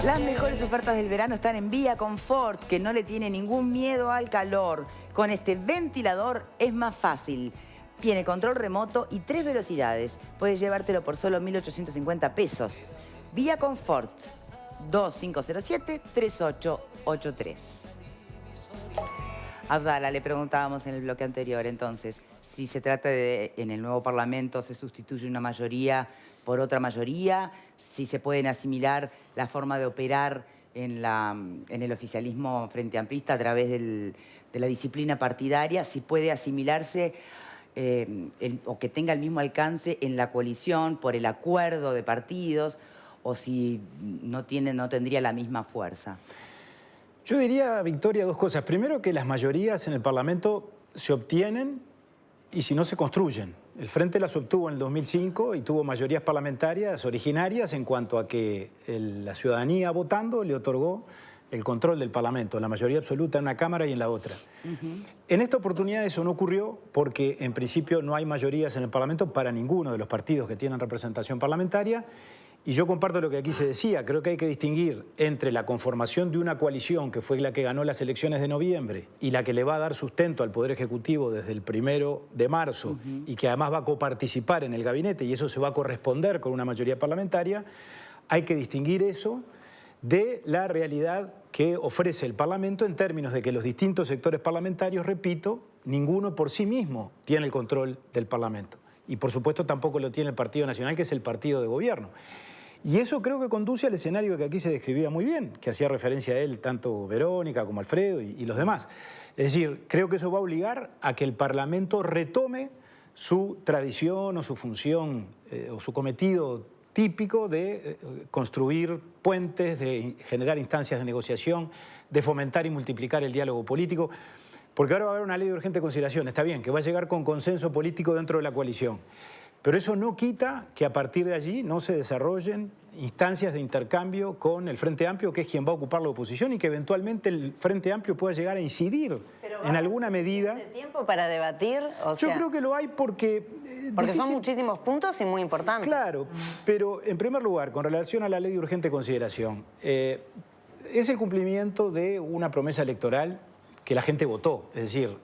Las mejores ofertas del verano están en Vía Confort, que no le tiene ningún miedo al calor. Con este ventilador es más fácil. Tiene control remoto y 3 velocidades. Puedes llevártelo por solo 1.850 pesos. Vía Confort, 2507-3883. Abdala, le preguntábamos en el bloque anterior, entonces, si se trata de, en el nuevo Parlamento se sustituye una mayoría por otra mayoría, si se pueden asimilar la forma de operar en el oficialismo frente amplista a través de la disciplina partidaria, si puede asimilarse o que tenga el mismo alcance en la coalición por el acuerdo de partidos, o si no tendría la misma fuerza. Yo diría, Victoria, dos cosas. Primero, que las mayorías en el Parlamento se obtienen y si no se construyen. El Frente las obtuvo en el 2005 y tuvo mayorías parlamentarias originarias en cuanto a que la ciudadanía votando le otorgó el control del Parlamento, la mayoría absoluta en una Cámara y en la otra. En esta oportunidad eso no ocurrió porque en principio no hay mayorías en el Parlamento para ninguno de los partidos que tienen representación parlamentaria. Y yo comparto lo que aquí se decía, creo que hay que distinguir entre la conformación de una coalición que fue la que ganó las elecciones de noviembre y la que le va a dar sustento al Poder Ejecutivo desde el 1 de marzo y que además va a coparticipar en el gabinete y eso se va a corresponder con una mayoría parlamentaria. Hay que distinguir eso de la realidad que ofrece el Parlamento en términos de que los distintos sectores parlamentarios, repito, ninguno por sí mismo tiene el control del Parlamento. Y por supuesto tampoco lo tiene el Partido Nacional, que es el partido de gobierno. Y eso creo que conduce al escenario que aquí se describía muy bien, que hacía referencia a él tanto Verónica como Alfredo y los demás. Es decir, creo que eso va a obligar a que el Parlamento retome su tradición o su función o su cometido típico de construir puentes, de generar instancias de negociación, de fomentar y multiplicar el diálogo político. Porque ahora va a haber una ley de urgente consideración, está bien, que va a llegar con consenso político dentro de la coalición. Pero eso no quita que a partir de allí no se desarrollen instancias de intercambio con el Frente Amplio, que es quien va a ocupar la oposición, y que eventualmente el Frente Amplio pueda llegar a incidir en alguna medida. ¿Pero tiempo para debatir? Yo creo que lo hay porque... Porque son muchísimos puntos y muy importantes. Claro, pero en primer lugar, con relación a la ley de urgente consideración, es el cumplimiento de una promesa electoral que la gente votó. Es decir,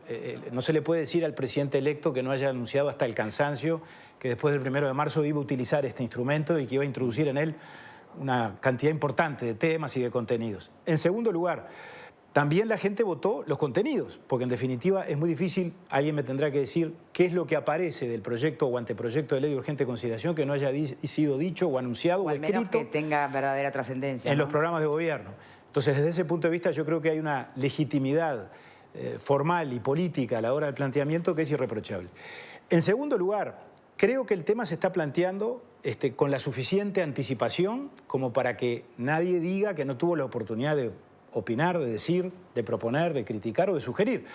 no se le puede decir al presidente electo que no haya anunciado hasta el cansancio que después del 1 de marzo iba a utilizar este instrumento y que iba a introducir en él una cantidad importante de temas y de contenidos. En segundo lugar, también la gente votó los contenidos, porque en definitiva es muy difícil, alguien me tendrá que decir qué es lo que aparece del proyecto o anteproyecto de ley de urgente consideración que no haya sido dicho o anunciado o escrito. Al menos que tenga verdadera trascendencia, en ¿no? los programas de gobierno. Entonces, desde ese punto de vista, yo creo que hay una legitimidad formal y política a la hora del planteamiento que es irreprochable. En segundo lugar, creo que el tema se está planteando con la suficiente anticipación como para que nadie diga que no tuvo la oportunidad de opinar, de decir, de proponer, de criticar o de sugerir.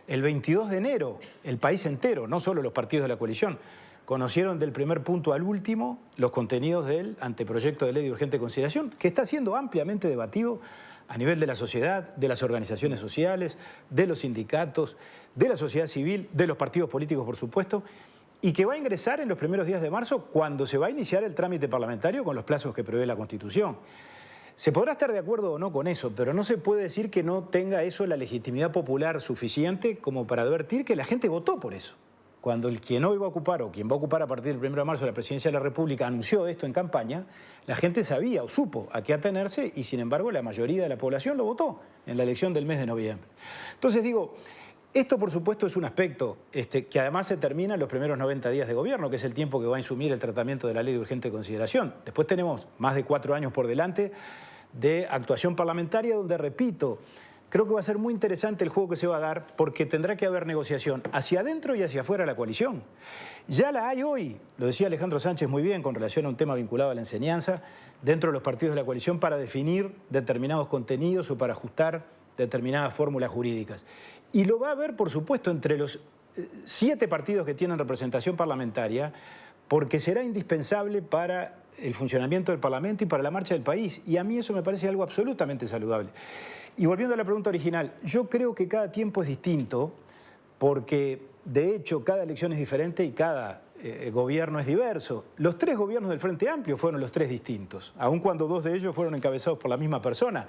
El 22 de enero, el país entero, no solo los partidos de la coalición, conocieron del primer punto al último los contenidos del anteproyecto de ley de urgente consideración, que está siendo ampliamente debatido a nivel de la sociedad, de las organizaciones sociales, de los sindicatos, de la sociedad civil, de los partidos políticos, por supuesto, y que va a ingresar en los primeros días de marzo cuando se va a iniciar el trámite parlamentario con los plazos que prevé la Constitución. Se podrá estar de acuerdo o no con eso, pero no se puede decir que no tenga eso la legitimidad popular suficiente como para advertir que la gente votó por eso. Cuando quien hoy va a ocupar o quien va a ocupar a partir del 1 de marzo la presidencia de la República anunció esto en campaña, la gente sabía o supo a qué atenerse y sin embargo la mayoría de la población lo votó en la elección del mes de noviembre. Entonces digo, esto por supuesto es un aspecto que además se termina en los primeros 90 días de gobierno, que es el tiempo que va a insumir el tratamiento de la ley de urgente consideración. Después tenemos más de 4 años por delante de actuación parlamentaria donde, repito, creo que va a ser muy interesante el juego que se va a dar porque tendrá que haber negociación hacia adentro y hacia afuera de la coalición. Ya la hay hoy, lo decía Alejandro Sánchez muy bien con relación a un tema vinculado a la enseñanza, dentro de los partidos de la coalición para definir determinados contenidos o para ajustar determinadas fórmulas jurídicas. Y lo va a haber, por supuesto, entre los 7 partidos que tienen representación parlamentaria porque será indispensable para el funcionamiento del Parlamento y para la marcha del país. Y a mí eso me parece algo absolutamente saludable. Y volviendo a la pregunta original, yo creo que cada tiempo es distinto porque, de hecho, cada elección es diferente y cada gobierno es diverso. Los 3 gobiernos del Frente Amplio fueron los 3 distintos, aun cuando 2 de ellos fueron encabezados por la misma persona.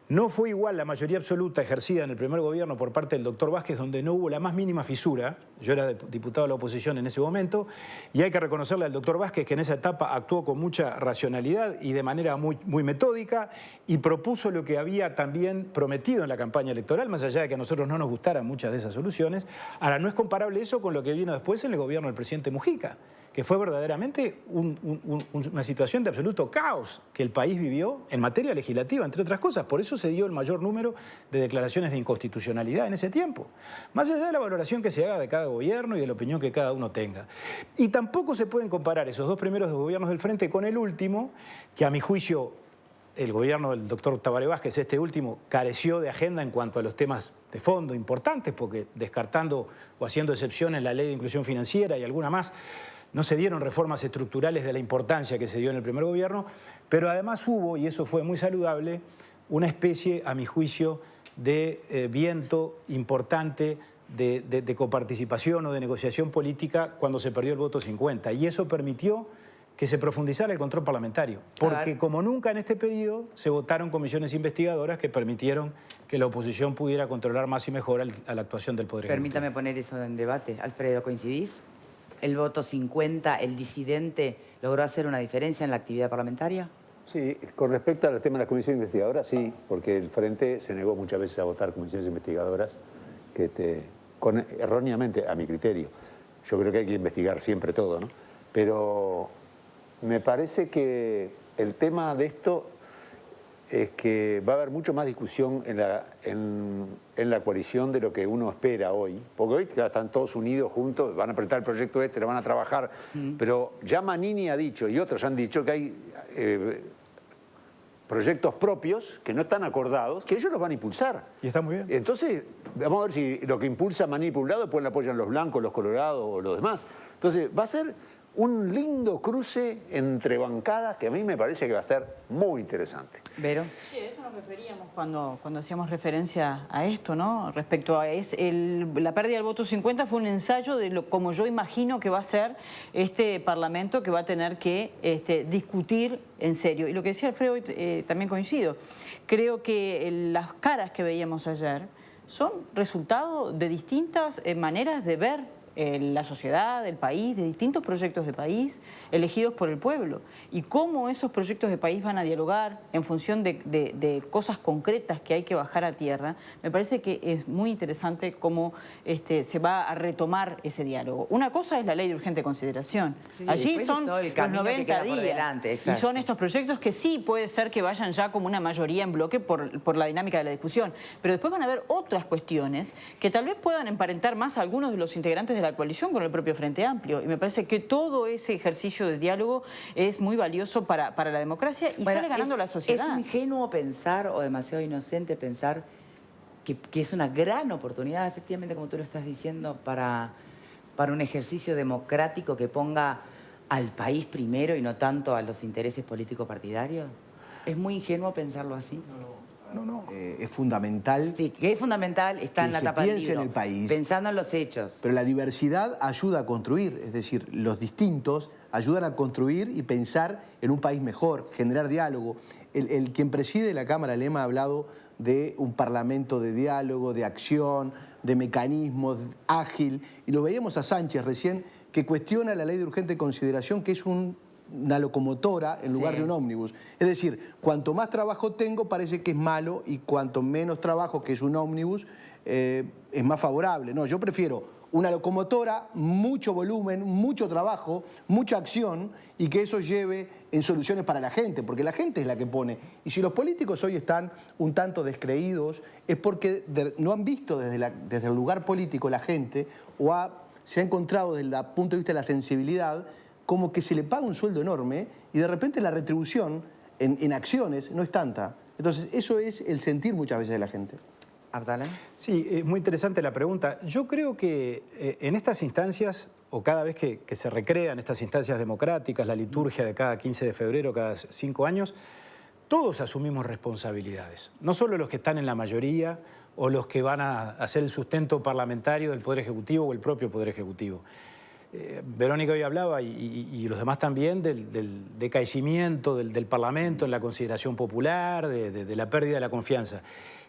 No fue igual la mayoría absoluta ejercida en el primer gobierno por parte del doctor Vázquez, donde no hubo la más mínima fisura. Yo era diputado de la oposición en ese momento, y hay que reconocerle al doctor Vázquez que en esa etapa actuó con mucha racionalidad y de manera muy metódica, y propuso lo que había también prometido en la campaña electoral, más allá de que a nosotros no nos gustaran muchas de esas soluciones. Ahora, no es comparable eso con lo que vino después en el gobierno del presidente Mujica, que fue verdaderamente una situación de absoluto caos que el país vivió en materia legislativa, entre otras cosas. Por eso se dio el mayor número de declaraciones de inconstitucionalidad en ese tiempo. Más allá de la valoración que se haga de cada gobierno y de la opinión que cada uno tenga. Y tampoco se pueden comparar esos 2 primeros gobiernos del Frente con el último, que a mi juicio el gobierno del doctor Tabaré Vázquez, este último, careció de agenda en cuanto a los temas de fondo importantes, porque descartando o haciendo excepción en la Ley de Inclusión Financiera y alguna más, no se dieron reformas estructurales de la importancia que se dio en el primer gobierno, pero además hubo, y eso fue muy saludable, una especie, a mi juicio, de viento importante de coparticipación o de negociación política cuando se perdió el voto 50. Y eso permitió que se profundizara el control parlamentario, porque como nunca en este periodo se votaron comisiones investigadoras que permitieron que la oposición pudiera controlar más y mejor a la actuación del Poder Ejecutivo. Permítame poner eso en debate. Alfredo, ¿coincidís? ¿El voto 50, el disidente, logró hacer una diferencia en la actividad parlamentaria? Sí, con respecto al tema de las comisiones investigadoras, sí, porque el Frente se negó muchas veces a votar comisiones investigadoras erróneamente, a mi criterio. Yo creo que hay que investigar siempre todo, ¿no? Pero me parece que el tema de esto es que va a haber mucho más discusión en la coalición de lo que uno espera hoy. Porque hoy están todos unidos juntos, van a apretar el proyecto lo van a trabajar. Pero ya Manini ha dicho, y otros han dicho, que hay proyectos propios que no están acordados, que ellos los van a impulsar. Y está muy bien. Entonces, vamos a ver si lo que impulsa Manini por un lado, después lo apoyan los blancos, los colorados o los demás. Entonces, va a ser un lindo cruce entre bancadas que a mí me parece que va a ser muy interesante. ¿Vero? Sí, a eso nos referíamos cuando hacíamos referencia a esto, ¿no? Respecto a la pérdida del voto 50 fue un ensayo de como yo imagino que va a ser este Parlamento, que va a tener que discutir en serio. Y lo que decía Alfredo, también coincido. Creo que las caras que veíamos ayer son resultado de distintas maneras de ver la sociedad, el país, de distintos proyectos de país elegidos por el pueblo, y cómo esos proyectos de país van a dialogar en función de cosas concretas que hay que bajar a tierra. Me parece que es muy interesante cómo se va a retomar ese diálogo. Una cosa es la ley de urgente consideración. Sí, allí son todo el los camino 90 que queda por días delante, y son estos proyectos que sí puede ser que vayan ya como una mayoría en bloque por la dinámica de la discusión, pero después van a haber otras cuestiones que tal vez puedan emparentar más a algunos de los integrantes de la coalición con el propio Frente Amplio, y me parece que todo ese ejercicio de diálogo es muy valioso para la democracia y sale ganando la sociedad. Es ingenuo pensar, o demasiado inocente pensar, que es una gran oportunidad, efectivamente, como tú lo estás diciendo, para un ejercicio democrático que ponga al país primero y no tanto a los intereses políticos partidarios. ¿Es muy ingenuo pensarlo así? No. Es fundamental. Sí, que es fundamental, está en la tapa del libro. Piense en el país. Pensando en los hechos. Pero la diversidad ayuda a construir, es decir, los distintos ayudan a construir y pensar en un país mejor, generar diálogo. Quien preside la Cámara, Lema, ha hablado de un parlamento de diálogo, de acción, de mecanismos, ágil. Y lo veíamos a Sánchez recién, que cuestiona la ley de urgente consideración, que es una locomotora en lugar de un ómnibus. Es decir, cuanto más trabajo tengo parece que es malo, y cuanto menos trabajo, que es un ómnibus, es más favorable. No, yo prefiero una locomotora, mucho volumen, mucho trabajo, mucha acción, y que eso lleve en soluciones para la gente, porque la gente es la que pone. Y si los políticos hoy están un tanto descreídos, es porque no han visto desde el lugar político la gente, o se ha encontrado desde el punto de vista de la sensibilidad, como que se le paga un sueldo enorme y de repente la retribución en acciones no es tanta. Entonces, eso es el sentir muchas veces de la gente. ¿Abdala? Sí, es muy interesante la pregunta. Yo creo que en estas instancias, o cada vez que se recrean estas instancias democráticas, la liturgia de cada 15 de febrero, cada 5 años, todos asumimos responsabilidades. No solo los que están en la mayoría o los que van a hacer el sustento parlamentario del Poder Ejecutivo o el propio Poder Ejecutivo. Verónica hoy hablaba, y los demás también, del decaecimiento del Parlamento en la consideración popular, de la pérdida de la confianza,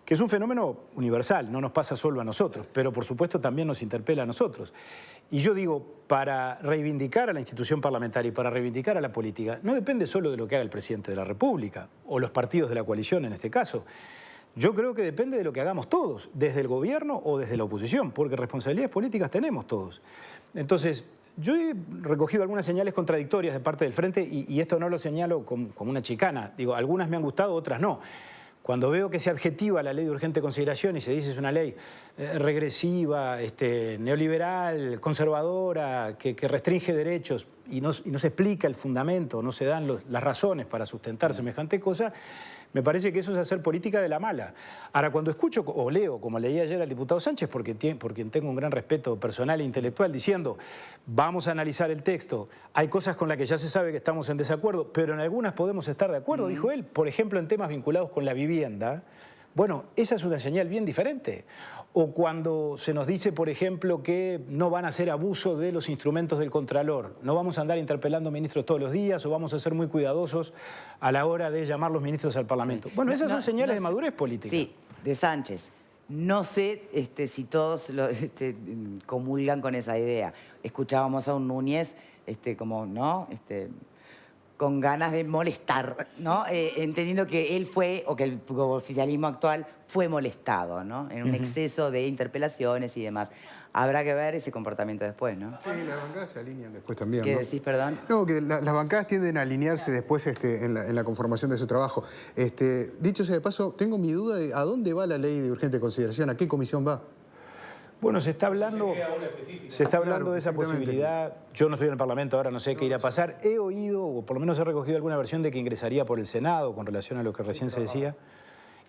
que es un fenómeno universal, no nos pasa solo a nosotros, pero por supuesto también nos interpela a nosotros. Y yo digo, para reivindicar a la institución parlamentaria y para reivindicar a la política, no depende solo de lo que haga el presidente de la República, o los partidos de la coalición en este caso. Yo creo que depende de lo que hagamos todos, desde el gobierno o desde la oposición, porque responsabilidades políticas tenemos todos. Entonces, yo he recogido algunas señales contradictorias de parte del Frente y esto no lo señalo como una chicana. Digo, algunas me han gustado, otras no. Cuando veo que se adjetiva la ley de urgente consideración y se dice es una ley regresiva, neoliberal, conservadora, que restringe derechos y no se explica el fundamento, no se dan las razones para sustentar semejante cosa, me parece que eso es hacer política de la mala. Ahora, cuando escucho o leo, como leí ayer al diputado Sánchez, por quien tengo un gran respeto personal e intelectual, diciendo, vamos a analizar el texto, hay cosas con las que ya se sabe que estamos en desacuerdo, pero en algunas podemos estar de acuerdo, dijo él, por ejemplo, en temas vinculados con la vivienda. Bueno, esa es una señal bien diferente. O cuando se nos dice, por ejemplo, que no van a hacer abuso de los instrumentos del Contralor, no vamos a andar interpelando ministros todos los días o vamos a ser muy cuidadosos a la hora de llamar los ministros al Parlamento. Sí. Bueno, esas son señales de madurez política. Sí, de Sánchez. No sé si todos comulgan con esa idea. Escuchábamos a un Núñez como, ¿no? Con ganas de molestar, ¿no? Entendiendo que él fue, o que el oficialismo actual fue molestado, ¿no? En un exceso de interpelaciones y demás. Habrá que ver ese comportamiento después, ¿no? Sí, las bancadas se alinean después también, ¿Qué ¿no? decís, perdón? No, que las bancadas tienden a alinearse después en la conformación de su trabajo. Dicho sea de paso, tengo mi duda de a dónde va la ley de urgente consideración, a qué comisión va. Bueno, se está hablando de esa posibilidad. Yo no estoy en el Parlamento ahora, no sé qué irá a pasar. He oído, o por lo menos he recogido alguna versión de que ingresaría por el Senado con relación a lo que recién se decía.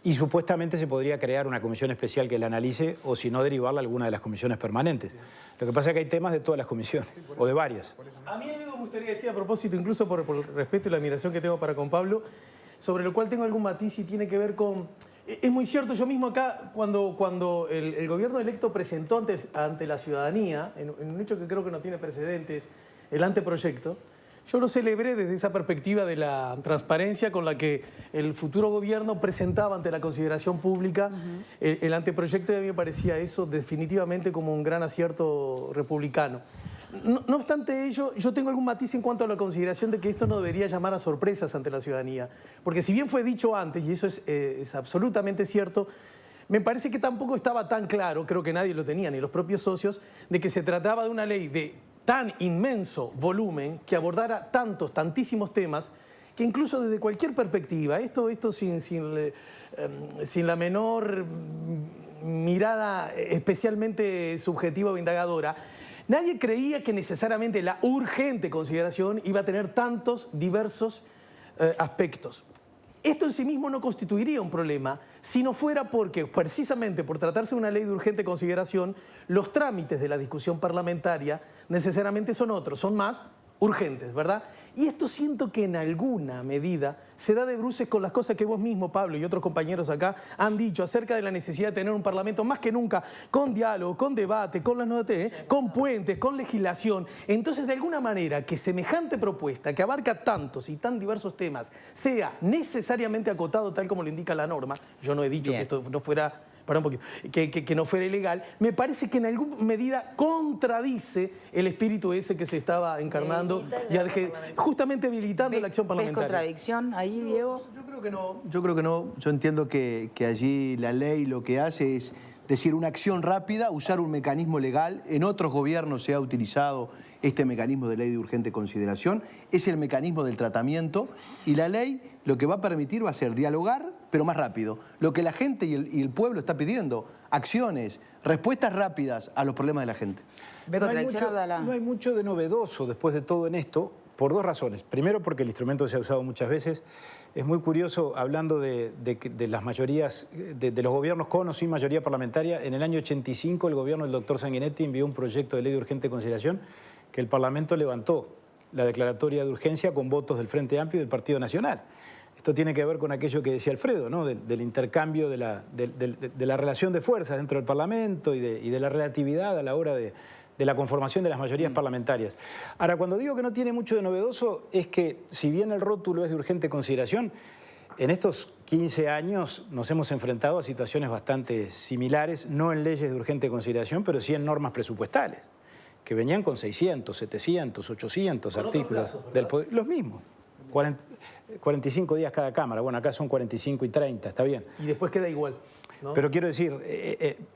Y supuestamente se podría crear una comisión especial que la analice o si no derivarla a alguna de las comisiones permanentes. Lo que pasa es que hay temas de todas las comisiones, o de varias. A mí algo me gustaría decir a propósito, incluso por el respeto y la admiración que tengo para con Pablo, sobre lo cual tengo algún matiz y tiene que ver con... Es muy cierto, yo mismo acá, cuando el gobierno electo presentó ante la ciudadanía, en un hecho que creo que no tiene precedentes, el anteproyecto, yo lo celebré desde esa perspectiva de la transparencia con la que el futuro gobierno presentaba ante la consideración pública el anteproyecto, y a mí me parecía eso definitivamente como un gran acierto republicano. No obstante ello, yo tengo algún matiz en cuanto a la consideración de que esto no debería llamar a sorpresas ante la ciudadanía. Porque si bien fue dicho antes, y eso es absolutamente cierto, me parece que tampoco estaba tan claro, creo que nadie lo tenía, ni los propios socios, de que se trataba de una ley de tan inmenso volumen que abordara tantísimos temas, que incluso desde cualquier perspectiva, esto sin la menor mirada especialmente subjetiva o indagadora, nadie creía que necesariamente la urgente consideración iba a tener tantos diversos aspectos. Esto en sí mismo no constituiría un problema si no fuera porque, precisamente por tratarse de una ley de urgente consideración, los trámites de la discusión parlamentaria necesariamente son otros, son más urgentes, ¿verdad? Y esto siento que en alguna medida se da de bruces con las cosas que vos mismo, Pablo, y otros compañeros acá han dicho acerca de la necesidad de tener un parlamento más que nunca con diálogo, con debate, con las notas, con puentes, con legislación. Entonces, de alguna manera, que semejante propuesta, que abarca tantos y tan diversos temas, sea necesariamente acotado tal como lo indica la norma, yo no he dicho que esto no fuera... Para un poquito, que no fuera ilegal, me parece que en alguna medida contradice el espíritu ese que se estaba encarnando y justamente habilitando la acción parlamentaria. ¿Ves contradicción ahí, Diego? Yo creo que no. Yo entiendo que allí la ley lo que hace es decir una acción rápida, usar un mecanismo legal. En otros gobiernos se ha utilizado este mecanismo de ley de urgente consideración. Es el mecanismo del tratamiento y la ley lo que va a permitir va a ser dialogar, pero más rápido. Lo que la gente y el pueblo está pidiendo, acciones, respuestas rápidas a los problemas de la gente. No hay mucho de novedoso después de todo en esto, por dos razones. Primero, porque el instrumento se ha usado muchas veces. Es muy curioso, hablando de las mayorías, de los gobiernos con o sin mayoría parlamentaria, en el año 85 el gobierno del doctor Sanguinetti envió un proyecto de ley de urgente consideración que el Parlamento levantó la declaratoria de urgencia con votos del Frente Amplio y del Partido Nacional. Esto tiene que ver con aquello que decía Alfredo, ¿no? Del intercambio de la relación de fuerzas dentro del Parlamento y de la relatividad a la hora de de la conformación de las mayorías parlamentarias. Ahora, cuando digo que no tiene mucho de novedoso, es que si bien el rótulo es de urgente consideración, en estos 15 años nos hemos enfrentado a situaciones bastante similares, no en leyes de urgente consideración, pero sí en normas presupuestales, que venían con 600, 700, 800 artículos plazos, del poder, los mismos. 45 días cada Cámara, bueno, acá son 45 y 30, está bien. Y después queda igual, ¿no? Pero quiero decir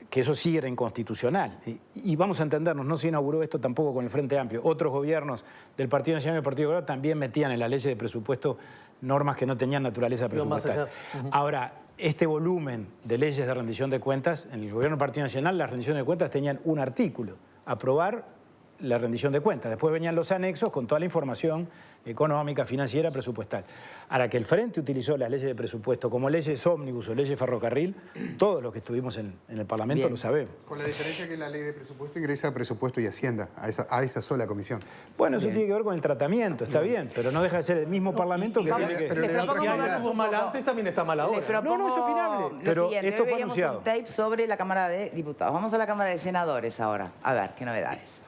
que eso sí era inconstitucional. Y vamos a entendernos, no se inauguró esto tampoco con el Frente Amplio. Otros gobiernos del Partido Nacional y del Partido Colorado también metían en las leyes de presupuesto normas que no tenían naturaleza presupuestaria. Ahora, este volumen de leyes de rendición de cuentas, en el gobierno del Partido Nacional las rendiciones de cuentas tenían un artículo, aprobar la rendición de cuentas. Después venían los anexos con toda la información económica, financiera, presupuestal. Ahora, que el Frente utilizó las leyes de presupuesto como leyes ómnibus o leyes ferrocarril, todos los que estuvimos en el Parlamento lo sabemos. Con la diferencia que la ley de presupuesto ingresa a presupuesto y Hacienda, a esa sola comisión. Bueno, eso tiene que ver con el tratamiento, está bien, pero no deja de ser el mismo Parlamento que tiene que... Pero le da Si algo estuvo mal antes, también está mal ahora. No, no es opinable, pero esto fue anunciado. Un tape sobre la Cámara de Diputados. Vamos a la Cámara de Senadores ahora. A ver, ¿qué novedades?